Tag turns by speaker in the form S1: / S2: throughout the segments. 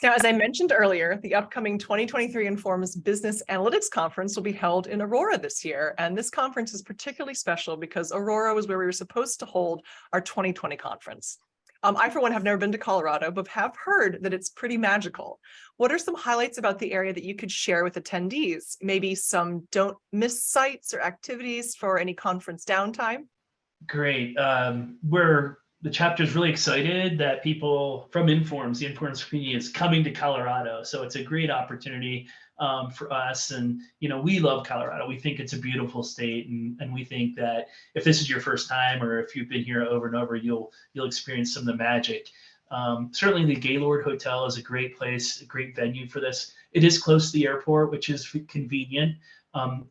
S1: Now, as I mentioned earlier, the upcoming 2023 Informs Business Analytics Conference will be held in Aurora this year. And this conference is particularly special because Aurora was where we were supposed to hold our 2020 conference. I, for one, have never been to Colorado, but have heard that it's pretty magical. What are some highlights about the area that you could share with attendees? Maybe some don't miss sites or activities for any conference downtime?
S2: Great. The chapter is really excited that people from the Informs community is coming to Colorado. So it's a great opportunity for us. And, we love Colorado. We think it's a beautiful state. And we think that if this is your first time or if you've been here over and over, you'll experience some of the magic. Certainly the Gaylord Hotel is a great place, a great venue for this. It is close to the airport, which is convenient.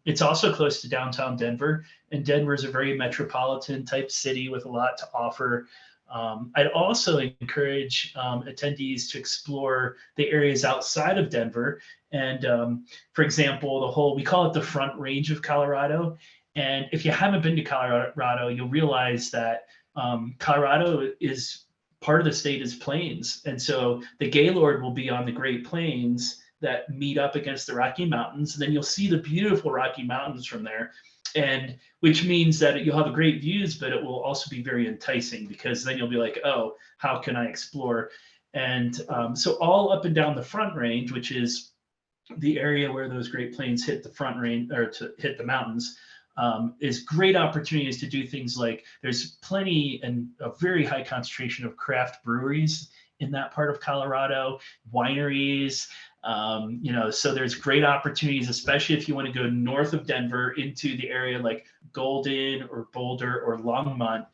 S2: It's also close to downtown Denver, and Denver is a very metropolitan type city with a lot to offer. I'd also encourage attendees to explore the areas outside of Denver. And for example, we call it the Front Range of Colorado. And if you haven't been to Colorado, you'll realize that Colorado is part of the state is plains. And so the Gaylord will be on the Great Plains that meet up against the Rocky Mountains. And then you'll see the beautiful Rocky Mountains from there. And which means that you'll have great views, but it will also be very enticing because then you'll be like, oh, how can I explore? And so all up and down the Front Range, which is the area where those Great Plains hit the Front Range or to hit the mountains, is great opportunities to do things like there's plenty and a very high concentration of craft breweries in that part of Colorado, wineries. So there's great opportunities, especially if you want to go north of Denver into the area like Golden or Boulder or Longmont.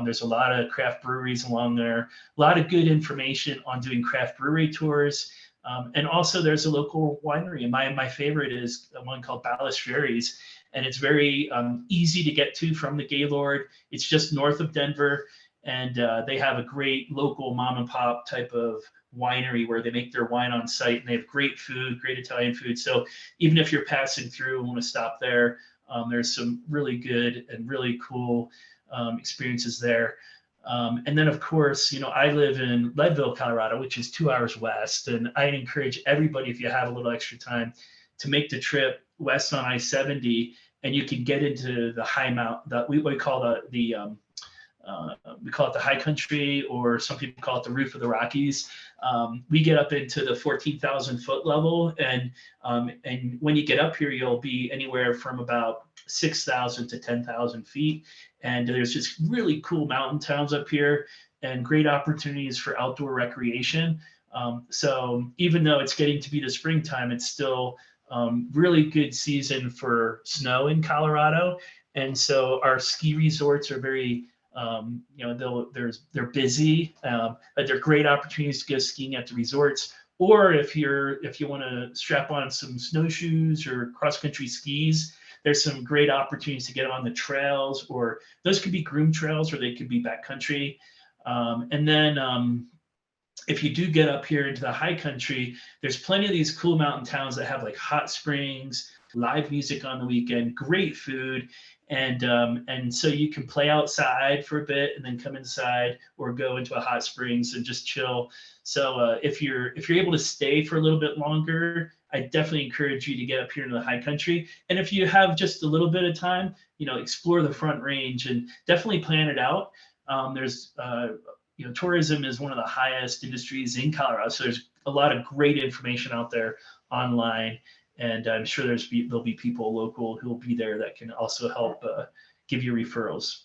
S2: There's a lot of craft breweries along there, a lot of good information on doing craft brewery tours. And also there's a local winery. And my favorite is one called Ballast Ferries. And it's very easy to get to from the Gaylord. It's just north of Denver. And they have a great local mom and pop type of winery where they make their wine on site, and they have great food, great Italian food. So even if you're passing through and want to stop there, there's some really good and really cool experiences there. And then, of course, I live in Leadville, Colorado, which is 2 hours west. And I encourage everybody, if you have a little extra time, to make the trip west on I-70, and you can get into the high mount that we call we call it the high country, or some people call it the roof of the Rockies. We get up into the 14,000 foot level. And when you get up here, you'll be anywhere from about 6,000 to 10,000 feet. And there's just really cool mountain towns up here and great opportunities for outdoor recreation. So even though it's getting to be the springtime, it's still really good season for snow in Colorado. And so our ski resorts are very they're busy, but they're great opportunities to go skiing at the resorts. Or if you want to strap on some snowshoes or cross-country skis, there's some great opportunities to get on the trails, or those could be groomed trails or they could be backcountry. And then if you do get up here into the high country, there's plenty of these cool mountain towns that have like hot springs, live music on the weekend, great food. And so you can play outside for a bit and then come inside or go into a hot springs and just chill. So if you're able to stay for a little bit longer, I definitely encourage you to get up here into the high country. And if you have just a little bit of time, explore the Front Range and definitely plan it out. There's tourism is one of the highest industries in Colorado. So there's a lot of great information out there online. And I'm sure there'll be people local who will be there that can also help give you referrals.